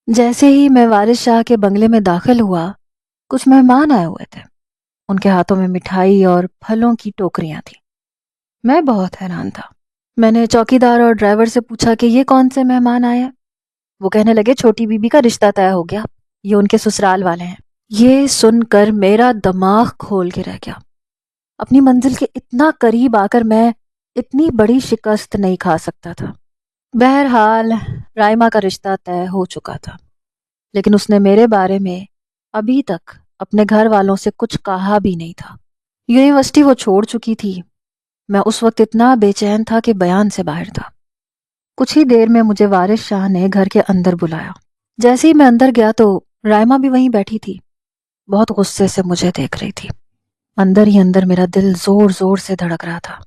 جیسے ہی میں وارث شاہ کے بنگلے میں داخل ہوا، کچھ مہمان آئے ہوئے تھے۔ ان کے ہاتھوں میں مٹھائی اور پھلوں کی ٹوکریاں تھیں۔ میں بہت حیران تھا۔ میں نے چوکیدار اور ڈرائیور سے پوچھا کہ یہ کون سے مہمان آئے ہیں؟ وہ کہنے لگے چھوٹی بی بی کا رشتہ طے ہو گیا، یہ ان کے سسرال والے ہیں۔ یہ سن کر میرا دماغ کھول کے رہ گیا۔ اپنی منزل کے اتنا قریب آ کر میں اتنی بڑی شکست نہیں کھا سکتا تھا۔ بہرحال رائما کا رشتہ طے ہو چکا تھا، لیکن اس نے میرے بارے میں ابھی تک اپنے گھر والوں سے کچھ کہا بھی نہیں تھا۔ یونیورسٹی وہ چھوڑ چکی تھی۔ میں اس وقت اتنا بے چین تھا کہ بیان سے باہر تھا۔ کچھ ہی دیر میں مجھے وارث شاہ نے گھر کے اندر بلایا۔ جیسے ہی میں اندر گیا تو رائما بھی وہیں بیٹھی تھی، بہت غصے سے مجھے دیکھ رہی تھی۔ اندر ہی اندر میرا دل زور زور سے دھڑک رہا تھا۔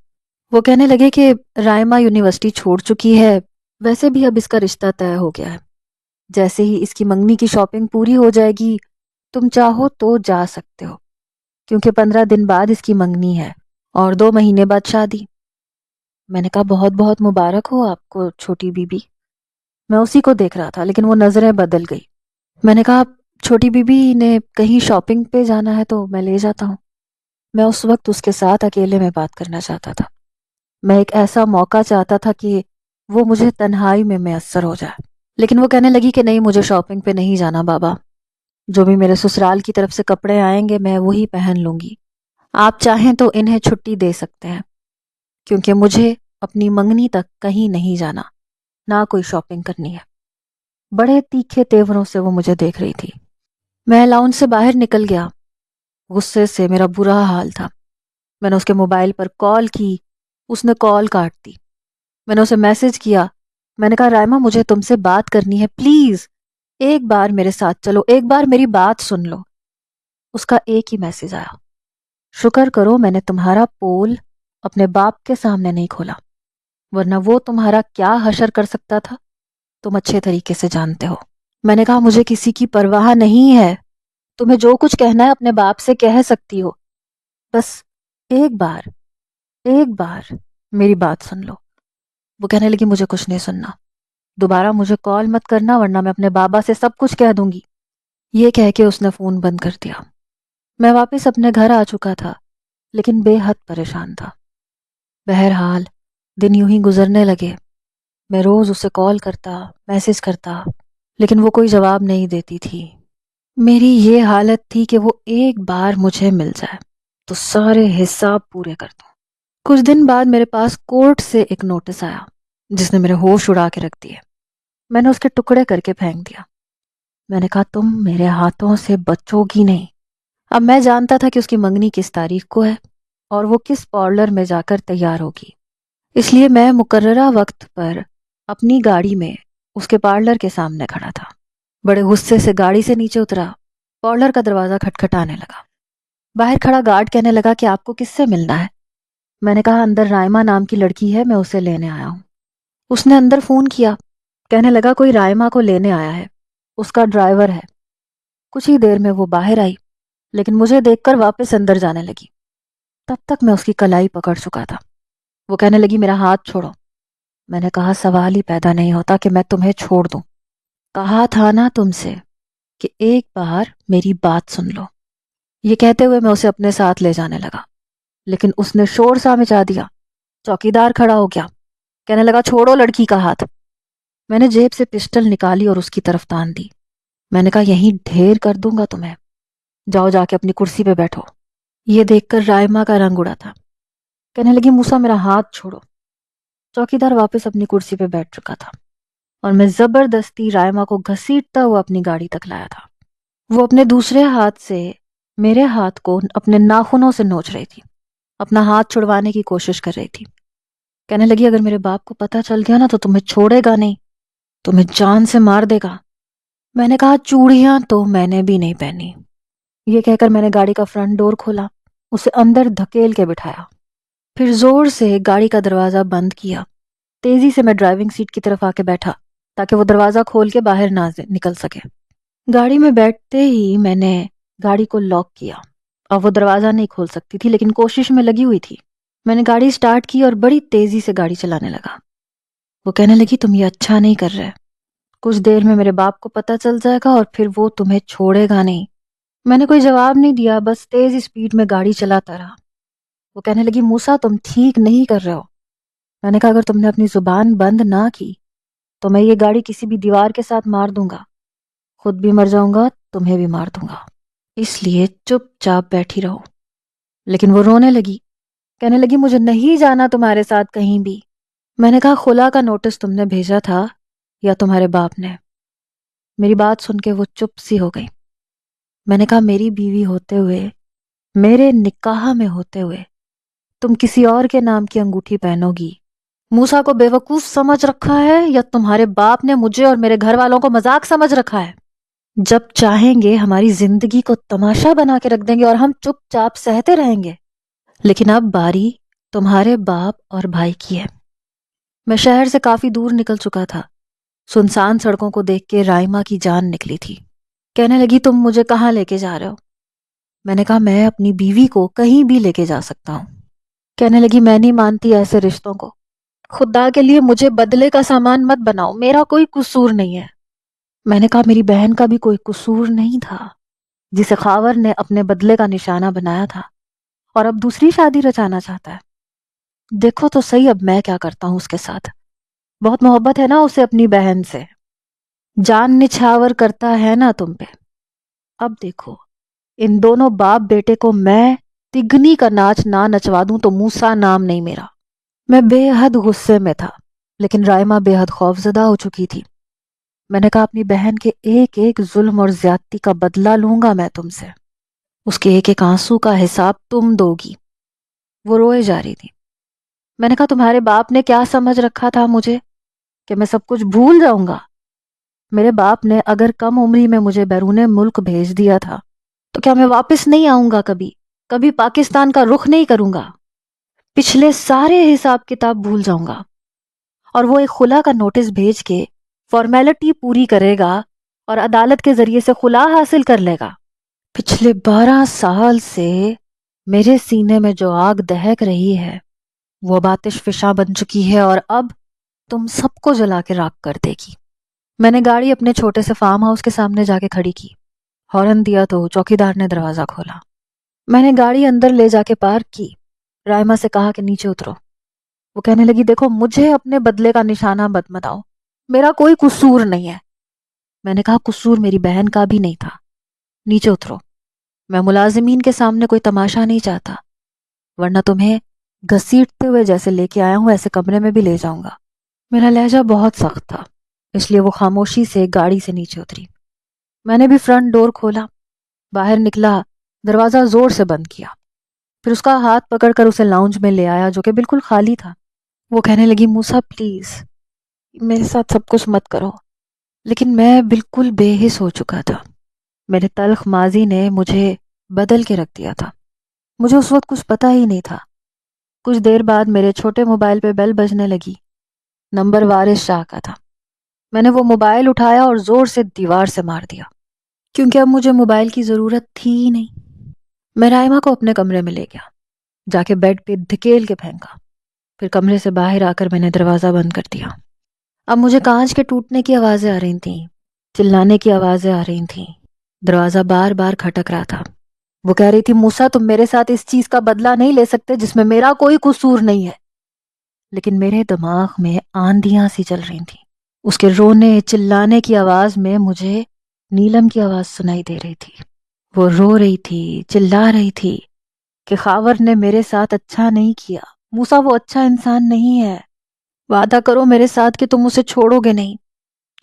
وہ کہنے لگے کہ رائما یونیورسٹی چھوڑ چکی ہے، ویسے بھی اب اس کا رشتہ طے ہو گیا ہے۔ جیسے ہی اس کی منگنی کی شاپنگ پوری ہو جائے گی، تم چاہو تو جا سکتے ہو، کیونکہ 15 دن بعد اس کی منگنی ہے اور 2 مہینے بعد شادی۔ میں نے کہا بہت بہت مبارک ہو آپ کو چھوٹی بی بی۔ میں اسی کو دیکھ رہا تھا، لیکن وہ نظریں بدل گئی۔ میں نے کہا چھوٹی بی بی نے کہیں شاپنگ پہ جانا ہے تو میں لے جاتا ہوں۔ میں اس وقت اس کے ساتھ اکیلے میں بات کرنا چاہتا تھا۔ میں ایک ایسا موقع چاہتا تھا کہ وہ مجھے تنہائی میں میسر ہو جائے، لیکن وہ کہنے لگی کہ نہیں، مجھے شاپنگ پہ نہیں جانا بابا، جو بھی میرے سسرال کی طرف سے کپڑے آئیں گے میں وہی پہن لوں گی۔ آپ چاہیں تو انہیں چھٹی دے سکتے ہیں، کیونکہ مجھے اپنی منگنی تک کہیں نہیں جانا، نہ کوئی شاپنگ کرنی ہے۔ بڑے تیکھے تیوروں سے وہ مجھے دیکھ رہی تھی۔ میں لاؤنج سے باہر نکل گیا۔ غصے سے میرا برا حال تھا۔ میں نے اس کے موبائل پر کال کی، اس نے کال کاٹ دی۔ میں نے اسے میسج کیا، میں نے کہا رائما مجھے تم سے بات کرنی ہے، پلیز ایک بار میرے ساتھ چلو، ایک بار میری بات سن لو۔ اس کا ایک ہی میسج آیا، شکر کرو میں نے تمہارا پول اپنے باپ کے سامنے نہیں کھولا، ورنہ وہ تمہارا کیا حشر کر سکتا تھا تم اچھے طریقے سے جانتے ہو۔ میں نے کہا مجھے کسی کی پرواہ نہیں ہے، تمہیں جو کچھ کہنا ہے اپنے باپ سے کہہ سکتی ہو، بس ایک بار میری بات سن لو۔ وہ کہنے لگی مجھے کچھ نہیں سننا، دوبارہ مجھے کال مت کرنا ورنہ میں اپنے بابا سے سب کچھ کہہ دوں گی۔ یہ کہہ کے اس نے فون بند کر دیا۔ میں واپس اپنے گھر آ چکا تھا، لیکن بے حد پریشان تھا۔ بہرحال دن یوں ہی گزرنے لگے۔ میں روز اسے کال کرتا، میسج کرتا، لیکن وہ کوئی جواب نہیں دیتی تھی۔ میری یہ حالت تھی کہ وہ ایک بار مجھے مل جائے تو سارے حساب پورے کر دوں۔ کچھ دن بعد میرے پاس کورٹ سے ایک نوٹس آیا جس نے میرے ہوش اڑا کے رکھ دیے۔ میں نے اس کے ٹکڑے کر کے پھینک دیا۔ میں نے کہا تم میرے ہاتھوں سے بچو گی نہیں۔ اب میں جانتا تھا کہ اس کی منگنی کس تاریخ کو ہے اور وہ کس پارلر میں جا کر تیار ہوگی، اس لیے میں مقررہ وقت پر اپنی گاڑی میں اس کے پارلر کے سامنے کھڑا تھا۔ بڑے غصے سے گاڑی سے نیچے اترا، پارلر کا دروازہ کھٹکھٹانے لگا۔ باہر کھڑا گارڈ کہنے لگا کہ آپ کو کس سے ملنا ہے؟ میں نے کہا اندر رائما نام کی لڑکی ہے، میں اسے لینے آیا ہوں۔ اس نے اندر فون کیا، کہنے لگا کوئی رائما کو لینے آیا ہے، اس کا ڈرائیور ہے۔ کچھ ہی دیر میں وہ باہر آئی، لیکن مجھے دیکھ کر واپس اندر جانے لگی۔ تب تک میں اس کی کلائی پکڑ چکا تھا۔ وہ کہنے لگی میرا ہاتھ چھوڑو۔ میں نے کہا سوال ہی پیدا نہیں ہوتا کہ میں تمہیں چھوڑ دوں، کہا تھا نا تم سے کہ ایک بار میری بات سن لو۔ یہ کہتے ہوئے میں اسے اپنے ساتھ لے جانے لگا، لیکن اس نے شور سا مچا دیا۔ چوکیدار کھڑا ہو گیا، کہنے لگا چھوڑو لڑکی کا ہاتھ۔ میں نے جیب سے پسٹل نکالی اور اس کی طرف تان دی۔ میں نے کہا یہیں ڈھیر کر دوں گا تمہیں، جاؤ جا کے اپنی کرسی پہ بیٹھو۔ یہ دیکھ کر رائما کا رنگ اڑا تھا، کہنے لگی موسیٰ میرا ہاتھ چھوڑو۔ چوکیدار واپس اپنی کرسی پہ بیٹھ چکا تھا اور میں زبردستی رائما کو گھسیٹتا ہوا اپنی گاڑی تک لایا تھا۔ وہ اپنے دوسرے ہاتھ سے میرے ہاتھ کو اپنے ناخنوں سے نوچ رہی تھی، اپنا ہاتھ چھڑوانے کی کوشش کر رہی تھی۔ کہنے لگی اگر میرے باپ کو پتہ چل گیا نا تو تمہیں چھوڑے گا نہیں، تمہیں جان سے مار دے گا۔ میں نے کہا چوڑیاں تو میں نے بھی نہیں پہنی۔ یہ کہہ کر میں نے گاڑی کا فرنٹ ڈور کھولا، اسے اندر دھکیل کے بٹھایا، پھر زور سے گاڑی کا دروازہ بند کیا۔ تیزی سے میں ڈرائیونگ سیٹ کی طرف آ کے بیٹھا تاکہ وہ دروازہ کھول کے باہر نہ نکل سکے۔ گاڑی میں بیٹھتے ہی میں نے گاڑی کو لاک کیا۔ اب وہ دروازہ نہیں کھول سکتی تھی، لیکن کوشش میں لگی ہوئی تھی۔ میں نے گاڑی سٹارٹ کی اور بڑی تیزی سے گاڑی چلانے لگا۔ وہ کہنے لگی تم یہ اچھا نہیں کر رہے۔ کچھ دیر میں میرے باپ کو پتہ چل جائے گا اور پھر وہ تمہیں چھوڑے گا نہیں۔ میں نے کوئی جواب نہیں دیا، بس تیز اسپیڈ میں گاڑی چلاتا رہا۔ وہ کہنے لگی موسیٰ تم ٹھیک نہیں کر رہے ہو۔ میں نے کہا اگر تم نے اپنی زبان بند نہ کی تو میں یہ گاڑی کسی بھی دیوار کے ساتھ مار دوں گا، خود بھی مر جاؤں گا، تمہیں بھی مار دوں گا، اس لیے چپ چاپ بیٹھی رہو۔ لیکن وہ رونے لگی، کہنے لگی مجھے نہیں جانا تمہارے ساتھ کہیں بھی۔ میں نے کہا خلا کا نوٹس تم نے بھیجا تھا یا تمہارے باپ نے؟ میری بات سن کے وہ چپ سی ہو گئی۔ میں نے کہا میری بیوی ہوتے ہوئے، میرے نکاح میں ہوتے ہوئے تم کسی اور کے نام کی انگوٹھی پہنو گی؟ موسیٰ کو بے وقوف سمجھ رکھا ہے یا تمہارے باپ نے مجھے اور میرے گھر والوں کو مذاق سمجھ رکھا ہے؟ جب چاہیں گے ہماری زندگی کو تماشا بنا کے رکھ دیں گے اور ہم چپ چاپ سہتے رہیں گے، لیکن اب باری تمہارے باپ اور بھائی کی ہے۔ میں شہر سے کافی دور نکل چکا تھا۔ سنسان سڑکوں کو دیکھ کے رائمہ کی جان نکلی تھی۔ کہنے لگی تم مجھے کہاں لے کے جا رہے ہو؟ میں نے کہا میں اپنی بیوی کو کہیں بھی لے کے جا سکتا ہوں۔ کہنے لگی میں نہیں مانتی ایسے رشتوں کو، خدا کے لیے مجھے بدلے کا سامان مت بناؤ، میرا کوئی قصور نہیں ہے۔ میں نے کہا میری بہن کا بھی کوئی قصور نہیں تھا جسے خاور نے اپنے بدلے کا نشانہ بنایا تھا اور اب دوسری شادی رچانا چاہتا ہے۔ دیکھو تو صحیح اب میں کیا کرتا ہوں اس کے ساتھ۔ بہت محبت ہے نا اسے اپنی بہن سے، جان نچھاور کرتا ہے نا تم پہ۔ اب دیکھو ان دونوں باپ بیٹے کو میں تگنی کا ناچ نہ نچوا دوں تو موسیٰ نام نہیں میرا۔ میں بے حد غصے میں تھا، لیکن رائمہ بے حد خوفزدہ ہو چکی تھی۔ میں نے کہا اپنی بہن کے ایک ایک ظلم اور زیادتی کا بدلہ لوں گا میں تم سے، اس کے ایک ایک آنسو کا حساب تم دو گی۔ وہ روئے جا رہی تھی۔ میں نے کہا تمہارے باپ نے کیا سمجھ رکھا تھا مجھے کہ میں سب کچھ بھول جاؤں گا؟ میرے باپ نے اگر کم عمری میں مجھے بیرون ملک بھیج دیا تھا تو کیا میں واپس نہیں آؤں گا؟ کبھی پاکستان کا رخ نہیں کروں گا؟ پچھلے سارے حساب کتاب بھول جاؤں گا اور وہ ایک خلا کا نوٹس بھیج کے فارمیلٹی پوری کرے گا اور عدالت کے ذریعے سے خلا حاصل کر لے گا۔ پچھلے 12 سال سے میرے سینے میں جو آگ دہک رہی ہے وہ اب آتش فشاں بن چکی ہے اور اب تم سب کو جلا کے راکھ کر دے گی۔ میں نے گاڑی اپنے چھوٹے سے فارم ہاؤس کے سامنے جا کے کھڑی کی۔ ہارن دیا تو چوکیدار نے دروازہ کھولا۔ میں نے گاڑی اندر لے جا کے پارک کی۔ رائمہ سے کہا کہ نیچے اترو۔ وہ کہنے لگی دیکھو مجھے اپنے بدلے کا نشانہ مت بتاؤ، میرا کوئی قصور نہیں ہے۔ میں نے کہا قصور میری بہن کا بھی نہیں تھا، نیچے اترو۔ میں ملازمین کے سامنے کوئی تماشا نہیں چاہتا، ورنہ تمہیں گھسیٹتے ہوئے جیسے لے کے آیا ہوں ایسے کمرے میں بھی لے جاؤں گا۔ میرا لہجہ بہت سخت تھا، اس لیے وہ خاموشی سے گاڑی سے نیچے اتری۔ میں نے بھی فرنٹ ڈور کھولا، باہر نکلا، دروازہ زور سے بند کیا، پھر اس کا ہاتھ پکڑ کر اسے لاؤنج میں لے آیا جو کہ بالکل خالی تھا۔ وہ کہنے لگی موسیٰ پلیز میرے ساتھ سب کچھ مت کرو، لیکن میں بالکل بے حس ہو چکا تھا۔ میرے تلخ ماضی نے مجھے بدل کے رکھ دیا تھا، مجھے اس وقت کچھ پتہ ہی نہیں تھا۔ کچھ دیر بعد میرے چھوٹے موبائل پہ بیل بجنے لگی، نمبر وارث شاہ کا تھا۔ میں نے وہ موبائل اٹھایا اور زور سے دیوار سے مار دیا، کیونکہ اب مجھے موبائل کی ضرورت تھی ہی نہیں۔ میں رائمہ کو اپنے کمرے میں لے گیا، جا کے بیڈ پہ دھکیل کے پھینکا، پھر کمرے سے باہر آ کر میں نے دروازہ بند کر دیا۔ اب مجھے کانچ کے ٹوٹنے کی آوازیں آ رہی تھیں، چلانے کی آوازیں آ رہی تھیں، دروازہ بار بار کھٹک رہا تھا۔ وہ کہہ رہی تھی موسیٰ تم میرے ساتھ اس چیز کا بدلہ نہیں لے سکتے جس میں میرا کوئی قصور نہیں ہے، لیکن میرے دماغ میں آندیاں سی چل رہی تھیں۔ اس کے رونے چلانے کی آواز میں مجھے نیلم کی آواز سنائی دے رہی تھی۔ وہ رو رہی تھی، چلا رہی تھی کہ خاور نے میرے ساتھ اچھا نہیں کیا، موسیٰ وہ اچھا انسان نہیں ہے، وعدہ کرو میرے ساتھ کہ تم اسے چھوڑو گے نہیں،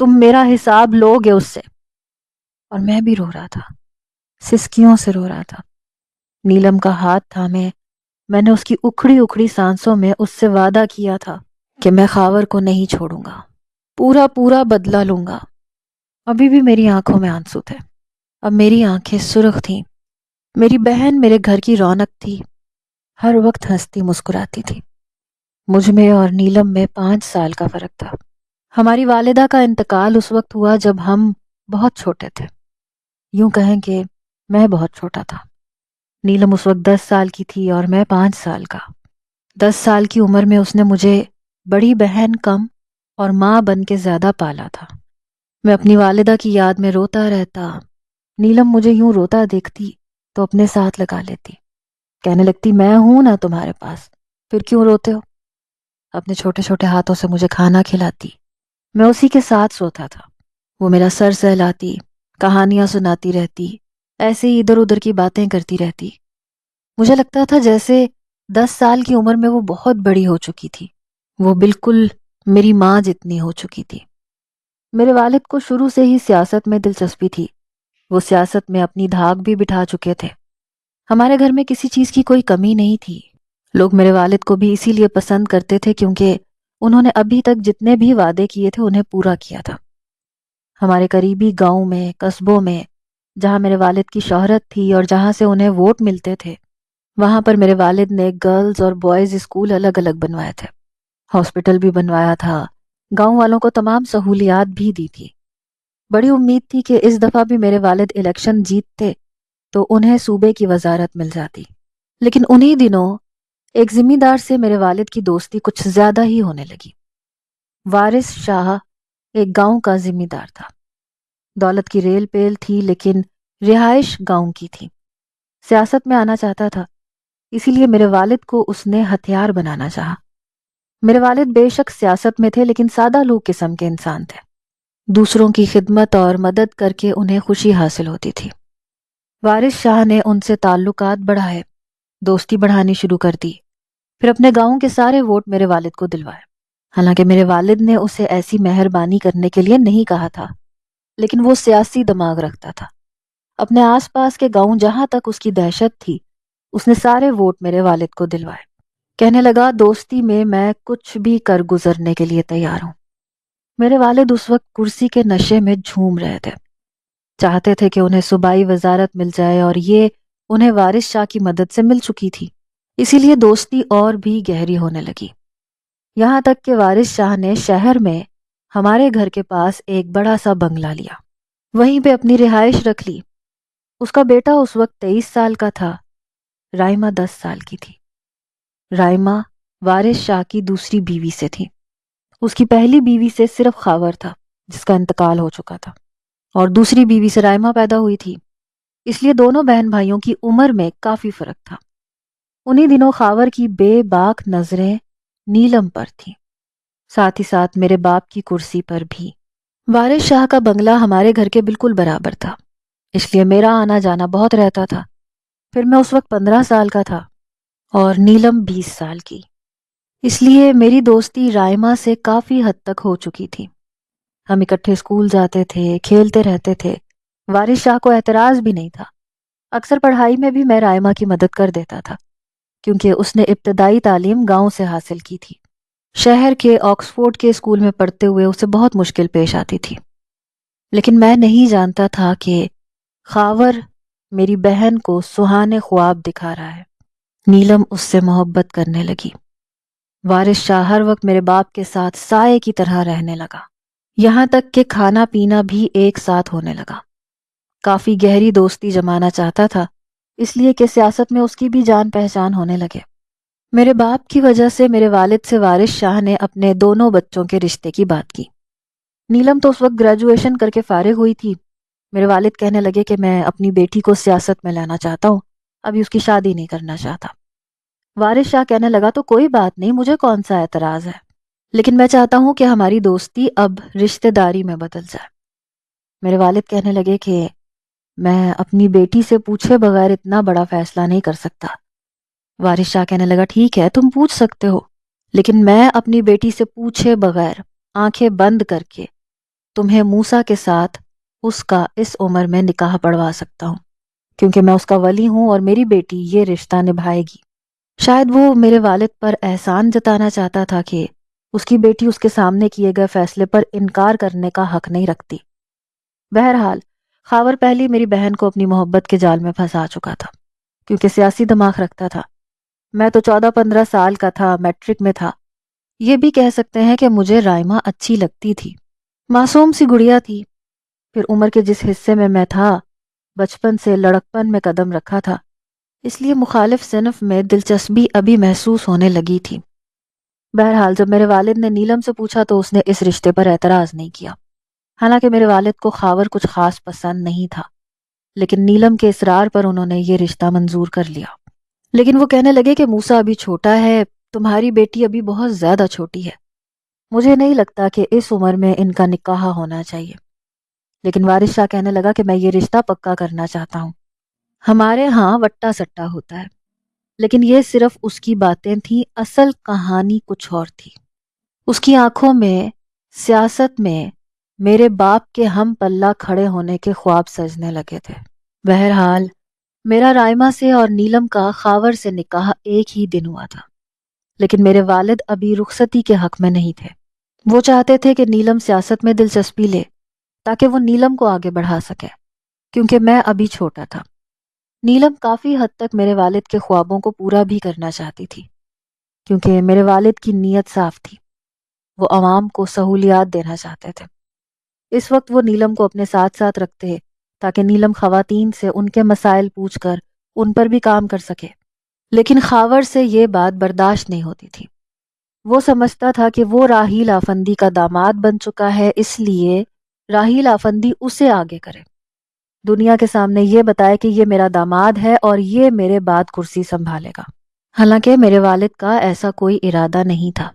تم میرا حساب لو گے اس سے۔ اور میں بھی رو رہا تھا، سسکیوں سے رو رہا تھا۔ نیلم کا ہاتھ تھامے میں نے اس کی اکھڑی اکھڑی سانسوں میں اس سے وعدہ کیا تھا کہ میں خاور کو نہیں چھوڑوں گا، پورا پورا بدلہ لوں گا۔ ابھی بھی میری آنکھوں میں آنسو تھے، اب میری آنکھیں سرخ تھیں۔ میری بہن میرے گھر کی رونق تھی، ہر وقت ہنستی مسکراتی تھی۔ مجھ میں اور نیلم میں 5 سال کا فرق تھا۔ ہماری والدہ کا انتقال اس وقت ہوا جب ہم بہت چھوٹے تھے، یوں کہیں کہ میں بہت چھوٹا تھا۔ نیلم اس وقت 10 سال کی تھی اور میں 5 سال کا۔ 10 سال کی عمر میں اس نے مجھے بڑی بہن کم اور ماں بن کے زیادہ پالا تھا۔ میں اپنی والدہ کی یاد میں روتا رہتا۔ نیلم مجھے یوں روتا دیکھتی تو اپنے ساتھ لگا لیتی، کہنے لگتی میں ہوں نا تمہارے پاس، پھر کیوں روتے ہو؟ اپنے چھوٹے چھوٹے ہاتھوں سے مجھے کھانا کھلاتی، میں اسی کے ساتھ سوتا تھا۔ وہ میرا سر سہلاتی، کہانیاں سناتی رہتی، ایسے ہی ادھر ادھر کی باتیں کرتی رہتی۔ مجھے لگتا تھا جیسے 10 سال کی عمر میں وہ بہت بڑی ہو چکی تھی، وہ بالکل میری ماں جتنی ہو چکی تھی۔ میرے والد کو شروع سے ہی سیاست میں دلچسپی تھی، وہ سیاست میں اپنی دھاک بھی بٹھا چکے تھے۔ ہمارے گھر میں کسی چیز کی کوئی کمی نہیں تھی، لوگ میرے والد کو بھی اسی لیے پسند کرتے تھے کیونکہ انہوں نے ابھی تک جتنے بھی وعدے کیے تھے انہیں پورا کیا تھا۔ ہمارے قریبی گاؤں میں، قصبوں میں، جہاں میرے والد کی شہرت تھی اور جہاں سے انہیں ووٹ ملتے تھے، وہاں پر میرے والد نے گرلز اور بوائز اسکول الگ الگ بنوائے تھے، ہاسپٹل بھی بنوایا تھا، گاؤں والوں کو تمام سہولیات بھی دی تھی۔ بڑی امید تھی کہ اس دفعہ بھی میرے والد الیکشن جیتتے تو انہیں صوبے کی وزارت مل جاتی، لیکن انہی دنوں ایک ذمہ دار سے میرے والد کی دوستی کچھ زیادہ ہی ہونے لگی۔ وارث شاہ ایک گاؤں کا ذمہ دار تھا، دولت کی ریل پیل تھی لیکن رہائش گاؤں کی تھی۔ سیاست میں آنا چاہتا تھا، اسی لیے میرے والد کو اس نے ہتھیار بنانا چاہا۔ میرے والد بے شک سیاست میں تھے لیکن سادہ لوگ قسم کے انسان تھے، دوسروں کی خدمت اور مدد کر کے انہیں خوشی حاصل ہوتی تھی۔ وارث شاہ نے ان سے تعلقات بڑھائے، دوستی بڑھانی شروع کر دی، پھر اپنے گاؤں کے سارے ووٹ میرے والد کو دلوائے۔ حالانکہ میرے والد نے اسے ایسی مہربانی کرنے کے لیے نہیں کہا تھا، لیکن وہ سیاسی دماغ رکھتا تھا۔ اپنے آس پاس کے گاؤں جہاں تک اس کی دہشت تھی، اس نے سارے ووٹ میرے والد کو دلوائے۔ کہنے لگا دوستی میں کچھ بھی کر گزرنے کے لیے تیار ہوں۔ میرے والد اس وقت کرسی کے نشے میں جھوم رہے تھے، چاہتے تھے کہ انہیں صوبائی وزارت مل جائے اور یہ انہیں وارث شاہ کی مدد سے مل چکی تھی، اسی لیے دوستی اور بھی گہری ہونے لگی۔ یہاں تک کہ وارث شاہ نے شہر میں ہمارے گھر کے پاس ایک بڑا سا بنگلہ لیا، وہیں پہ اپنی رہائش رکھ لی۔ اس کا بیٹا اس وقت 23 سال کا تھا، رائمہ 10 سال کی تھی۔ رائمہ وارث شاہ کی دوسری بیوی سے تھی، اس کی پہلی بیوی سے صرف خاور تھا جس کا انتقال ہو چکا تھا، اور دوسری بیوی سے رائمہ پیدا ہوئی تھی، اس لیے دونوں بہن بھائیوں کی عمر میں کافی فرق تھا۔ انہی دنوں خاور کی بے باک نظریں نیلم پر تھیں، ساتھ ہی ساتھ میرے باپ کی کرسی پر بھی۔ وارث شاہ کا بنگلہ ہمارے گھر کے بالکل برابر تھا، اس لیے میرا آنا جانا بہت رہتا تھا۔ پھر میں اس وقت 15 سال کا تھا اور نیلم 20 سال کی، اس لیے میری دوستی رائمہ سے کافی حد تک ہو چکی تھی۔ ہم اکٹھے اسکول جاتے تھے، کھیلتے رہتے تھے، وارث شاہ کو اعتراض بھی نہیں تھا۔ اکثر پڑھائی میں بھی میں رائمہ کی مدد کر دیتا تھا، کیونکہ اس نے ابتدائی تعلیم گاؤں سے حاصل کی تھی۔ شہر کے آکسفورڈ کے اسکول میں پڑھتے ہوئے اسے بہت مشکل پیش آتی تھی، لیکن میں نہیں جانتا تھا کہ خاور میری بہن کو سہانے خواب دکھا رہا ہے۔ نیلم اس سے محبت کرنے لگی۔ وارث شاہ ہر وقت میرے باپ کے ساتھ سائے کی طرح رہنے لگا، یہاں تک کہ کھانا پینا بھی ایک ساتھ ہونے لگا۔ کافی گہری دوستی جمانا چاہتا تھا، اس لیے کہ سیاست میں اس کی بھی جان پہچان ہونے لگے۔ میرے باپ کی وجہ سے میرے والد سے وارث شاہ نے اپنے دونوں بچوں کے رشتے کی بات کی۔ نیلم تو اس وقت گریجویشن کر کے فارغ ہوئی تھی۔ میرے والد کہنے لگے کہ میں اپنی بیٹی کو سیاست میں لانا چاہتا ہوں، ابھی اس کی شادی نہیں کرنا چاہتا۔ وارث شاہ کہنے لگا تو کوئی بات نہیں، مجھے کون سا اعتراض ہے، لیکن میں چاہتا ہوں کہ ہماری دوستی اب رشتہ داری میں بدل جائے۔ میرے والد کہنے لگے کہ میں اپنی بیٹی سے پوچھے بغیر اتنا بڑا فیصلہ نہیں کر سکتا۔ وارث شاہ کہنے لگا ٹھیک ہے تم پوچھ سکتے ہو، لیکن میں اپنی بیٹی سے پوچھے بغیر آنکھیں بند کر کے تمہیں موسیٰ کے ساتھ اس کا اس عمر میں نکاح پڑھوا سکتا ہوں، کیونکہ میں اس کا ولی ہوں اور میری بیٹی یہ رشتہ نبھائے گی۔ شاید وہ میرے والد پر احسان جتانا چاہتا تھا کہ اس کی بیٹی اس کے سامنے کیے گئے فیصلے پر انکار کرنے کا حق نہیں رکھتی۔ بہرحال خاور پہلی میری بہن کو اپنی محبت کے جال میں پھنسا چکا تھا، کیونکہ سیاسی دماغ رکھتا تھا۔ میں تو 14-15 سال کا تھا، میٹرک میں تھا۔ یہ بھی کہہ سکتے ہیں کہ مجھے رائمہ اچھی لگتی تھی، معصوم سی گڑیا تھی۔ پھر عمر کے جس حصے میں تھا، بچپن سے لڑکپن میں قدم رکھا تھا، اس لیے مخالف صنف میں دلچسپی ابھی محسوس ہونے لگی تھی۔ بہرحال جب میرے والد نے نیلم سے پوچھا تو اس نے اس رشتے پر اعتراض نہیں کیا۔ حالانکہ میرے والد کو خاور کچھ خاص پسند نہیں تھا، لیکن نیلم کے اصرار پر انہوں نے یہ رشتہ منظور کر لیا۔ لیکن وہ کہنے لگے کہ موسیٰ ابھی چھوٹا ہے، تمہاری بیٹی ابھی بہت زیادہ چھوٹی ہے، مجھے نہیں لگتا کہ اس عمر میں ان کا نکاح ہونا چاہیے۔ لیکن وارث شاہ کہنے لگا کہ میں یہ رشتہ پکا کرنا چاہتا ہوں۔ ہمارے ہاں وٹا سٹا ہوتا ہے، لیکن یہ صرف اس کی باتیں تھیں، اصل کہانی کچھ اور تھی۔ اس کی آنکھوں میں سیاست میں میرے باپ کے ہم پلہ کھڑے ہونے کے خواب سجنے لگے تھے۔ بہرحال میرا رائما سے اور نیلم کا خاور سے نکاح ایک ہی دن ہوا تھا، لیکن میرے والد ابھی رخصتی کے حق میں نہیں تھے۔ وہ چاہتے تھے کہ نیلم سیاست میں دلچسپی لے تاکہ وہ نیلم کو آگے بڑھا سکے، کیونکہ میں ابھی چھوٹا تھا۔ نیلم کافی حد تک میرے والد کے خوابوں کو پورا بھی کرنا چاہتی تھی، کیونکہ میرے والد کی نیت صاف تھی، وہ عوام کو سہولیات دینا چاہتے تھے۔ اس وقت وہ نیلم کو اپنے ساتھ ساتھ رکھتے تاکہ نیلم خواتین سے ان کے مسائل پوچھ کر ان پر بھی کام کر سکے، لیکن خاور سے یہ بات برداشت نہیں ہوتی تھی۔ وہ سمجھتا تھا کہ وہ راحیل آفندی کا داماد بن چکا ہے، اس لیے راحیل آفندی اسے آگے کرے، دنیا کے سامنے یہ بتائے کہ یہ میرا داماد ہے اور یہ میرے بعد کرسی سنبھالے گا۔ حالانکہ میرے والد کا ایسا کوئی ارادہ نہیں تھا۔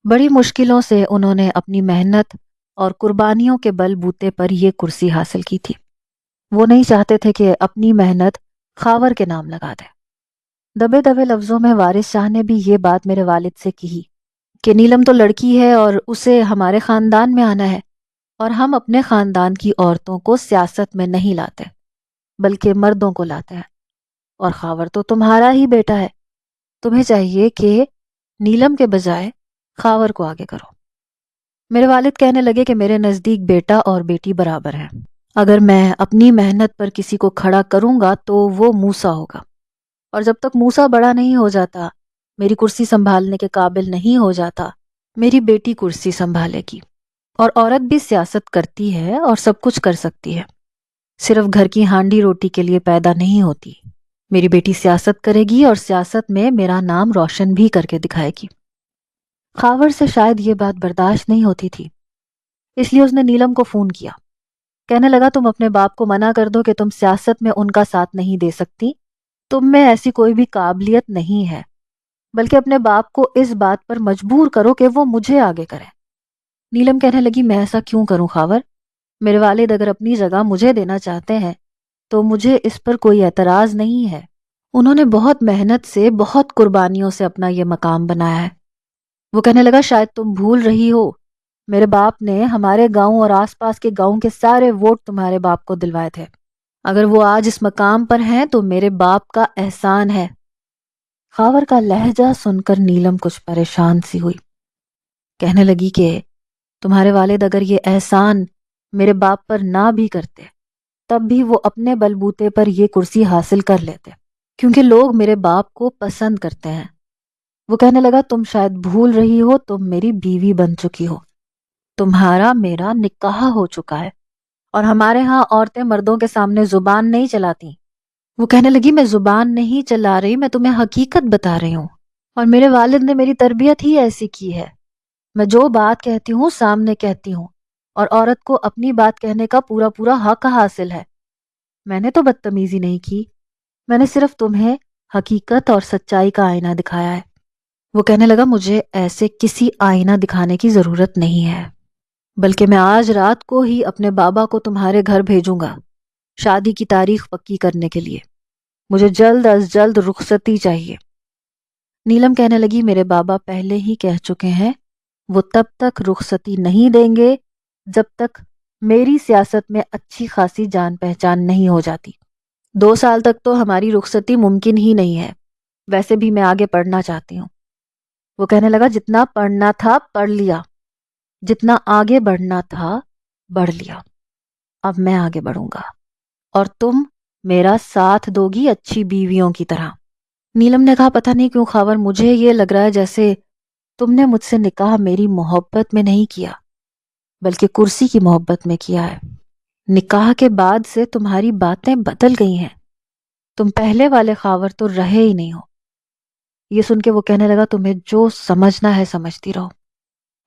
بڑی مشکلوں سے انہوں نے اپنی محنت اور قربانیوں کے بل بوتے پر یہ کرسی حاصل کی تھی۔ وہ نہیں چاہتے تھے کہ اپنی محنت خاور کے نام لگا دے۔ دبے دبے لفظوں میں وارث شاہ نے بھی یہ بات میرے والد سے کہی کہ نیلم تو لڑکی ہے اور اسے ہمارے خاندان میں آنا ہے، اور ہم اپنے خاندان کی عورتوں کو سیاست میں نہیں لاتے بلکہ مردوں کو لاتے ہیں، اور خاور تو تمہارا ہی بیٹا ہے، تمہیں چاہیے کہ نیلم کے بجائے خاور کو آگے کرو۔ میرے والد کہنے لگے کہ میرے نزدیک بیٹا اور بیٹی برابر ہیں، اگر میں اپنی محنت پر کسی کو کھڑا کروں گا تو وہ موسیٰ ہوگا، اور جب تک موسیٰ بڑا نہیں ہو جاتا، میری کرسی سنبھالنے کے قابل نہیں ہو جاتا، میری بیٹی کرسی سنبھالے گی۔ اور عورت بھی سیاست کرتی ہے اور سب کچھ کر سکتی ہے، صرف گھر کی ہانڈی روٹی کے لیے پیدا نہیں ہوتی۔ میری بیٹی سیاست کرے گی اور سیاست میں میرا نام روشن بھی کر کے دکھائے گی۔ خاور سے شاید یہ بات برداشت نہیں ہوتی تھی، اس لیے اس نے نیلم کو فون کیا۔ کہنے لگا تم اپنے باپ کو منع کر دو کہ تم سیاست میں ان کا ساتھ نہیں دے سکتی، تم میں ایسی کوئی بھی قابلیت نہیں ہے، بلکہ اپنے باپ کو اس بات پر مجبور کرو کہ وہ مجھے آگے کرے۔ نیلم کہنے لگی میں ایسا کیوں کروں خاور؟ میرے والد اگر اپنی جگہ مجھے دینا چاہتے ہیں تو مجھے اس پر کوئی اعتراض نہیں ہے، انہوں نے بہت محنت سے، بہت قربانیوں سے اپنا یہ مقام بنایا ہے۔ وہ کہنے لگا شاید تم بھول رہی ہو، میرے باپ نے ہمارے گاؤں اور آس پاس کے گاؤں کے سارے ووٹ تمہارے باپ کو دلوائے تھے، اگر وہ آج اس مقام پر ہیں تو میرے باپ کا احسان ہے۔ خاور کا لہجہ سن کر نیلم کچھ پریشان سی ہوئی، کہنے لگی کہ تمہارے والد اگر یہ احسان میرے باپ پر نہ بھی کرتے تب بھی وہ اپنے بلبوتے پر یہ کرسی حاصل کر لیتے، کیونکہ لوگ میرے باپ کو پسند کرتے ہیں۔ وہ کہنے لگا تم شاید بھول رہی ہو، تم میری بیوی بن چکی ہو، تمہارا میرا نکاح ہو چکا ہے، اور ہمارے ہاں عورتیں مردوں کے سامنے زبان نہیں چلاتی۔ وہ کہنے لگی میں زبان نہیں چلا رہی، میں تمہیں حقیقت بتا رہی ہوں، اور میرے والد نے میری تربیت ہی ایسی کی ہے، میں جو بات کہتی ہوں سامنے کہتی ہوں، اور عورت کو اپنی بات کہنے کا پورا پورا حق حاصل ہے۔ میں نے تو بدتمیزی نہیں کی، میں نے صرف تمہیں حقیقت اور سچائی کا آئینہ دکھایا ہے۔ وہ کہنے لگا مجھے ایسے کسی آئینہ دکھانے کی ضرورت نہیں ہے، بلکہ میں آج رات کو ہی اپنے بابا کو تمہارے گھر بھیجوں گا شادی کی تاریخ پکی کرنے کے لیے، مجھے جلد از جلد رخصتی چاہیے۔ نیلم کہنے لگی میرے بابا پہلے ہی کہہ چکے ہیں وہ تب تک رخصتی نہیں دیں گے جب تک میری سیاست میں اچھی خاصی جان پہچان نہیں ہو جاتی۔ 2 سال تک تو ہماری رخصتی ممکن ہی نہیں ہے، ویسے بھی میں آگے پڑھنا چاہتی ہوں۔ وہ کہنے لگا جتنا پڑھنا تھا پڑھ لیا، جتنا آگے بڑھنا تھا بڑھ لیا، اب میں آگے بڑھوں گا اور تم میرا ساتھ دو گی اچھی بیویوں کی طرح۔ نیلم نے کہا پتہ نہیں کیوں خاور مجھے یہ لگ رہا ہے جیسے تم نے مجھ سے نکاح میری محبت میں نہیں کیا بلکہ کرسی کی محبت میں کیا ہے۔ نکاح کے بعد سے تمہاری باتیں بدل گئی ہیں، تم پہلے والے خاور تو رہے ہی نہیں ہو۔ یہ سن کے وہ کہنے لگا تمہیں جو سمجھنا ہے سمجھتی رہو،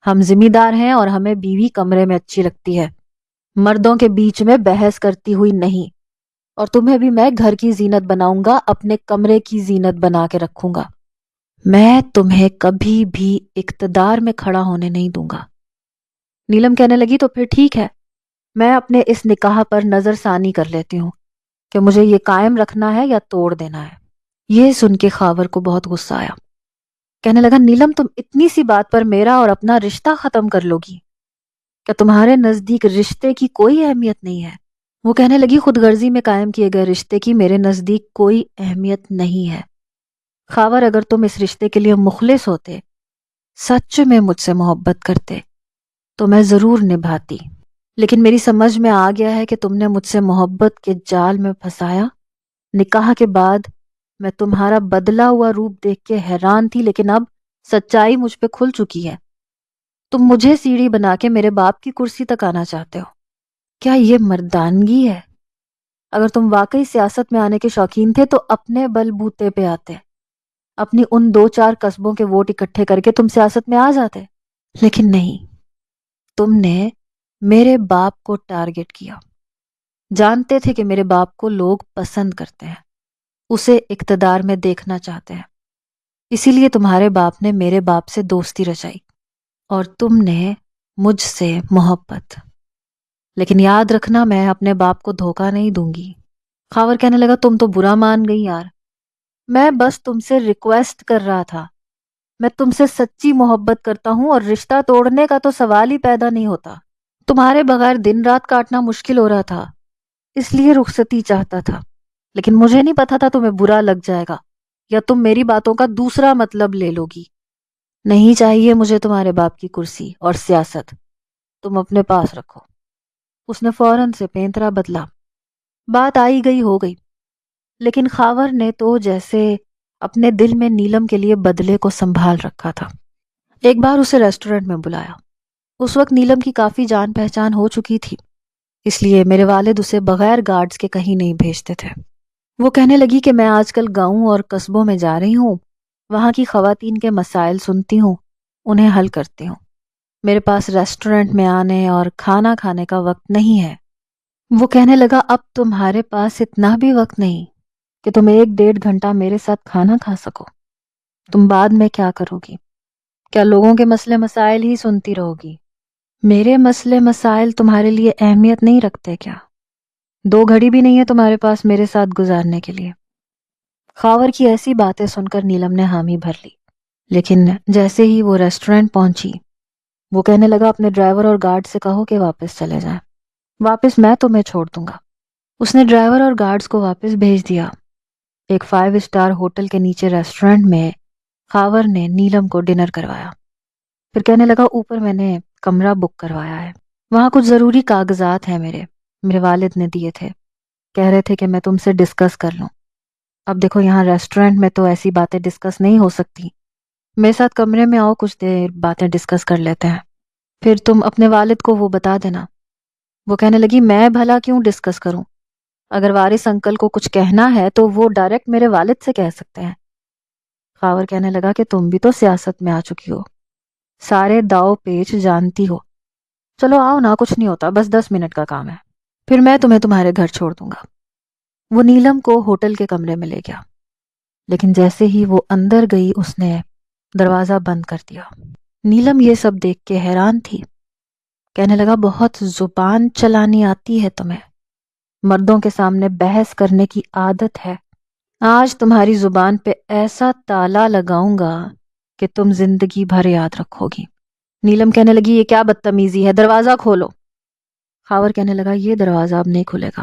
ہم ذمہ دار ہیں اور ہمیں بیوی کمرے میں اچھی لگتی ہے، مردوں کے بیچ میں بحث کرتی ہوئی نہیں، اور تمہیں بھی میں گھر کی زینت بناؤں گا، اپنے کمرے کی زینت بنا کے رکھوں گا۔ میں تمہیں کبھی بھی اقتدار میں کھڑا ہونے نہیں دوں گا۔ نیلم کہنے لگی تو پھر ٹھیک ہے، میں اپنے اس نکاح پر نظر ثانی کر لیتی ہوں کہ مجھے یہ قائم رکھنا ہے یا توڑ دینا ہے۔ یہ سن کے خاور کو بہت غصہ آیا، کہنے لگا نیلم تم اتنی سی بات پر میرا اور اپنا رشتہ ختم کر لو گی؟ کیا تمہارے نزدیک رشتے کی کوئی اہمیت نہیں ہے؟ وہ کہنے لگی خود غرضی میں قائم کیے گئے رشتے کی میرے نزدیک کوئی اہمیت نہیں ہے۔ خاور اگر تم اس رشتے کے لیے مخلص ہوتے، سچ میں مجھ سے محبت کرتے، تو میں ضرور نبھاتی، لیکن میری سمجھ میں آ گیا ہے کہ تم نے مجھ سے محبت کے جال میں پھنسایا۔ نکاح کے بعد میں تمہارا بدلا ہوا روپ دیکھ کے حیران تھی، لیکن اب سچائی مجھ پہ کھل چکی ہے۔ تم مجھے سیڑھی بنا کے میرے باپ کی کرسی تک آنا چاہتے ہو۔ کیا یہ مردانگی ہے؟ اگر تم واقعی سیاست میں آنے کے شوقین تھے تو اپنے بل بوتے پہ آتے، اپنی ان 2-4 قصبوں کے ووٹ اکٹھے کر کے تم سیاست میں آ جاتے، لیکن نہیں، تم نے میرے باپ کو ٹارگٹ کیا۔ جانتے تھے کہ میرے باپ کو لوگ پسند کرتے ہیں، اسے اقتدار میں دیکھنا چاہتے ہیں، اسی لیے تمہارے باپ نے میرے باپ سے دوستی رچائی اور تم نے مجھ سے محبت۔ لیکن یاد رکھنا، میں اپنے باپ کو دھوکہ نہیں دوں گی۔ خاور کہنے لگا تم تو برا مان گئی یار، میں بس تم سے ریکویسٹ کر رہا تھا، میں تم سے سچی محبت کرتا ہوں اور رشتہ توڑنے کا تو سوال ہی پیدا نہیں ہوتا۔ تمہارے بغیر دن رات کاٹنا مشکل ہو رہا تھا، اس لیے رخصتی چاہتا تھا، لیکن مجھے نہیں پتا تھا تمہیں برا لگ جائے گا یا تم میری باتوں کا دوسرا مطلب لے لو گی۔ نہیں چاہیے مجھے تمہارے باپ کی کرسی اور سیاست، تم اپنے پاس رکھو۔ اس نے فوراً سے پینترا بدلا۔ بات آئی گئی ہو گئی، لیکن خاور نے تو جیسے اپنے دل میں نیلم کے لیے بدلے کو سنبھال رکھا تھا۔ ایک بار اسے ریسٹورنٹ میں بلایا۔ اس وقت نیلم کی کافی جان پہچان ہو چکی تھی، اس لیے میرے والد اسے بغیر گارڈز کے کہیں نہیں بھیجتے تھے۔ وہ کہنے لگی کہ میں آج کل گاؤں اور قصبوں میں جا رہی ہوں، وہاں کی خواتین کے مسائل سنتی ہوں، انہیں حل کرتی ہوں۔ میرے پاس ریسٹورنٹ میں آنے اور کھانا کھانے کا وقت نہیں ہے۔ وہ کہنے لگا اب تمہارے پاس اتنا بھی وقت نہیں کہ تم 1-1.5 گھنٹہ میرے ساتھ کھانا کھا سکو۔ تم بعد میں کیا کرو گی؟ کیا لوگوں کے مسئلے مسائل ہی سنتی رہو گی؟ میرے مسئلے مسائل تمہارے لیے اہمیت نہیں رکھتے کیا؟ 2 گھڑی بھی نہیں ہے تمہارے پاس میرے ساتھ گزارنے کے لیے؟ خاور کی ایسی باتیں سن کر نیلم نے حامی بھر لی، لیکن جیسے ہی وہ ریسٹورنٹ پہنچی، وہ کہنے لگا اپنے ڈرائیور اور گارڈ سے کہو کہ واپس چلے جائیں، واپس میں تمہیں چھوڑ دوں گا۔ اس نے ڈرائیور اور گارڈز کو واپس بھیج دیا۔ ایک 5 اسٹار ہوٹل کے نیچے ریسٹورنٹ میں خاور نے نیلم کو ڈنر کروایا، پھر کہنے لگا اوپر میں نے کمرہ بک کروایا ہے، وہاں کچھ ضروری کاغذات ہیں میرے والد نے دیے تھے، کہہ رہے تھے کہ میں تم سے ڈسکس کر لوں۔ اب دیکھو یہاں ریسٹورنٹ میں تو ایسی باتیں ڈسکس نہیں ہو سکتی، میرے ساتھ کمرے میں آؤ، کچھ دیر باتیں ڈسکس کر لیتے ہیں، پھر تم اپنے والد کو وہ بتا دینا۔ وہ کہنے لگی میں بھلا کیوں ڈسکس کروں؟ اگر وارث انکل کو کچھ کہنا ہے تو وہ ڈائریکٹ میرے والد سے کہہ سکتے ہیں۔ خاور کہنے لگا کہ تم بھی تو سیاست میں آ چکی ہو، سارے داؤ پیچ جانتی ہو، چلو آؤ نا، کچھ نہیں ہوتا، بس 10 منٹ کا کام ہے، پھر میں تمہیں تمہارے گھر چھوڑ دوں گا۔ وہ نیلم کو ہوٹل کے کمرے میں لے گیا، لیکن جیسے ہی وہ اندر گئی اس نے دروازہ بند کر دیا۔ نیلم یہ سب دیکھ کے حیران تھی، کہنے لگا بہت زبان چلانی آتی ہے تمہیں، مردوں کے سامنے بحث کرنے کی عادت ہے، آج تمہاری زبان پہ ایسا تالا لگاؤں گا کہ تم زندگی بھر یاد رکھو گی۔ نیلم کہنے لگی یہ کیا بدتمیزی ہے، دروازہ کھولو۔ خاور کہنے لگا یہ دروازہ اب نہیں کھلے گا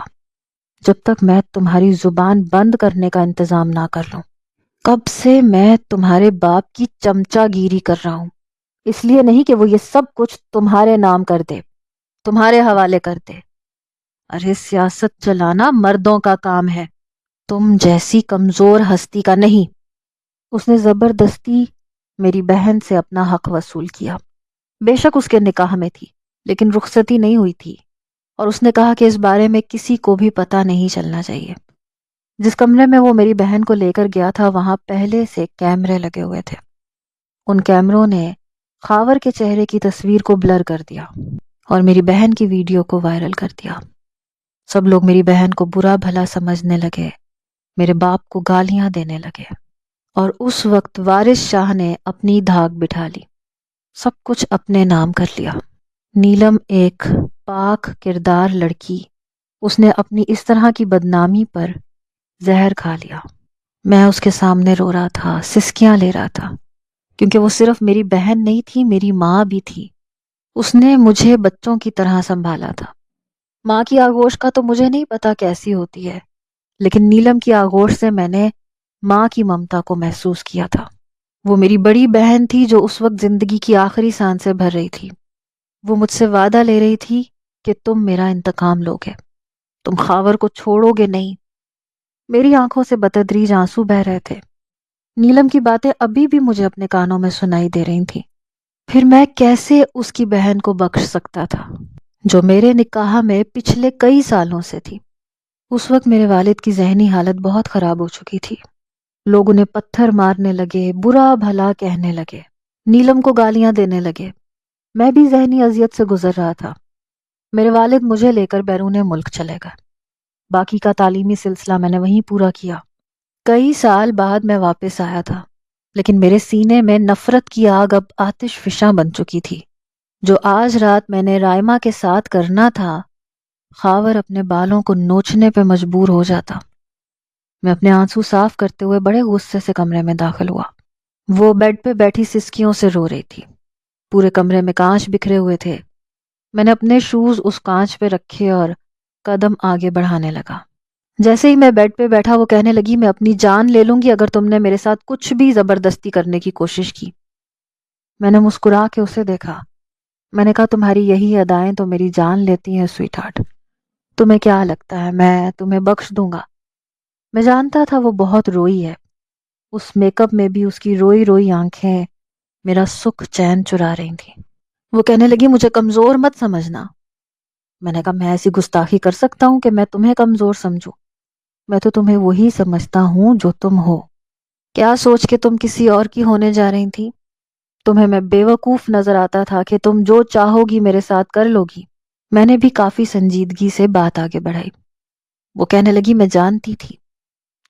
جب تک میں تمہاری زبان بند کرنے کا انتظام نہ کر لوں۔ کب سے میں تمہارے باپ کی چمچا گیری کر رہا ہوں، اس لیے نہیں کہ وہ یہ سب کچھ تمہارے نام کر دے، تمہارے حوالے کر دے۔ ارے سیاست چلانا مردوں کا کام ہے، تم جیسی کمزور ہستی کا نہیں۔ اس نے زبردستی میری بہن سے اپنا حق وصول کیا، بے شک اس کے نکاح میں تھی لیکن رخصتی نہیں ہوئی تھی، اور اس نے کہا کہ اس بارے میں کسی کو بھی پتہ نہیں چلنا چاہیے۔ جس کمرے میں وہ میری بہن کو لے کر گیا تھا وہاں پہلے سے کیمرے لگے ہوئے تھے، ان کیمروں نے خاور کے چہرے کی تصویر کو بلر کر دیا۔ اور میری بہن کی ویڈیو کو وائرل کر دیا۔ سب لوگ میری بہن کو برا بھلا سمجھنے لگے، میرے باپ کو گالیاں دینے لگے، اور اس وقت وارث شاہ نے اپنی دھاک بٹھا لی، سب کچھ اپنے نام کر لیا۔ نیلم ایک پاک کردار لڑکی، اس نے اپنی اس طرح کی بدنامی پر زہر کھا لیا۔ میں اس کے سامنے رو رہا تھا، سسکیاں لے رہا تھا، کیونکہ وہ صرف میری بہن نہیں تھی، میری ماں بھی تھی۔ اس نے مجھے بچوں کی طرح سنبھالا تھا۔ ماں کی آغوش کا تو مجھے نہیں پتا کیسی ہوتی ہے، لیکن نیلم کی آغوش سے میں نے ماں کی ممتا کو محسوس کیا تھا۔ وہ میری بڑی بہن تھی جو اس وقت زندگی کی آخری سانسیں بھر رہی تھی۔ وہ مجھ سے وعدہ لے رہی تھی کہ تم میرا انتقام لوگے، تم خاور کو چھوڑو گے نہیں۔ میری آنکھوں سے بتدریج آنسو بہہ رہے تھے۔ نیلم کی باتیں ابھی بھی مجھے اپنے کانوں میں سنائی دے رہی تھیں۔ پھر میں کیسے اس کی بہن کو بخش سکتا تھا جو میرے نکاح میں پچھلے کئی سالوں سے تھی؟ اس وقت میرے والد کی ذہنی حالت بہت خراب ہو چکی تھی۔ لوگ انہیں پتھر مارنے لگے، برا بھلا کہنے لگے، نیلم کو گالیاں دینے لگے۔ میں بھی ذہنی اذیت سے گزر رہا تھا۔ میرے والد مجھے لے کر بیرون ملک چلے گئے۔ باقی کا تعلیمی سلسلہ میں نے وہیں پورا کیا۔ کئی سال بعد میں واپس آیا تھا، لیکن میرے سینے میں نفرت کی آگ اب آتش فشاں بن چکی تھی۔ جو آج رات میں نے رائما کے ساتھ کرنا تھا، خاور اپنے بالوں کو نوچنے پہ مجبور ہو جاتا۔ میں اپنے آنسو صاف کرتے ہوئے بڑے غصے سے کمرے میں داخل ہوا۔ وہ بیڈ پہ بیٹھی سسکیوں سے رو رہی تھی۔ پورے کمرے میں کانچ بکھرے ہوئے تھے۔ میں نے اپنے شوز اس کانچ پہ رکھے اور قدم آگے بڑھانے لگا۔ جیسے ہی میں بیڈ پہ بیٹھا وہ کہنے لگی، میں اپنی جان لے لوں گی اگر تم نے میرے ساتھ کچھ بھی زبردستی کرنے کی کوشش کی۔ میں نے مسکرا کے اسے دیکھا۔ میں نے کہا، تمہاری یہی ادائیں تو میری جان لیتی ہیں سویٹ ہارٹ۔ تمہیں کیا لگتا ہے میں تمہیں بخش دوں گا؟ میں جانتا تھا وہ بہت روئی ہے۔ اس میک اپ میں بھی اس کی روئی روئی آنکھیں میرا سکھ چین چرا رہی تھیں۔ وہ کہنے لگی، مجھے کمزور مت سمجھنا۔ میں نے کہا، میں ایسی گستاخی کر سکتا ہوں کہ میں تمہیں کمزور سمجھوں؟ میں تو تمہیں وہی سمجھتا ہوں جو تم ہو۔ کیا سوچ کے تم کسی اور کی ہونے جا رہی تھی؟ تمہیں میں بے وقوف نظر آتا تھا کہ تم جو چاہو گی میرے ساتھ کر لو گی؟ میں نے بھی کافی سنجیدگی سے بات آگے بڑھائی۔ وہ کہنے لگی، میں جانتی تھی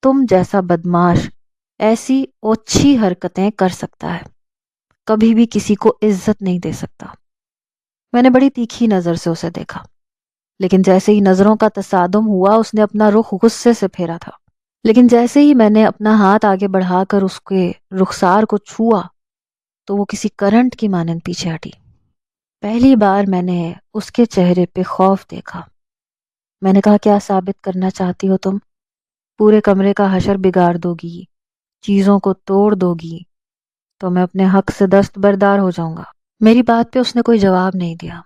تم جیسا بدماش ایسی اوچھی حرکتیں کر سکتا ہے، کبھی بھی کسی کو عزت نہیں دے سکتا۔ میں نے بڑی تیکھی نظر سے اسے دیکھا، لیکن جیسے ہی نظروں کا تصادم ہوا اس نے اپنا رخ غصے سے پھیرا تھا۔ لیکن جیسے ہی میں نے اپنا ہاتھ آگے بڑھا کر اس کے رخسار کو چھوا تو وہ کسی کرنٹ کی مانند پیچھے ہٹی۔ پہلی بار میں نے اس کے چہرے پہ خوف دیکھا۔ میں نے کہا، کیا ثابت کرنا چاہتی ہو تم؟ پورے کمرے کا حشر بگاڑ دو گی، چیزوں کو توڑ دو گی تو میں اپنے حق سے دستبردار ہو جاؤں گا۔ میری بات پہ اس نے کوئی جواب نہیں دیا۔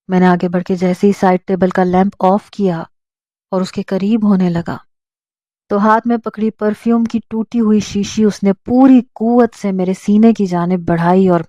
میں نے آگے بڑھ کے جیسے ہی سائڈ ٹیبل کا لیمپ آف کیا اور اس کے قریب ہونے لگا تو ہاتھ میں پکڑی پرفیوم کی ٹوٹی ہوئی شیشی اس نے پوری قوت سے میرے سینے کی جانب بڑھائی اور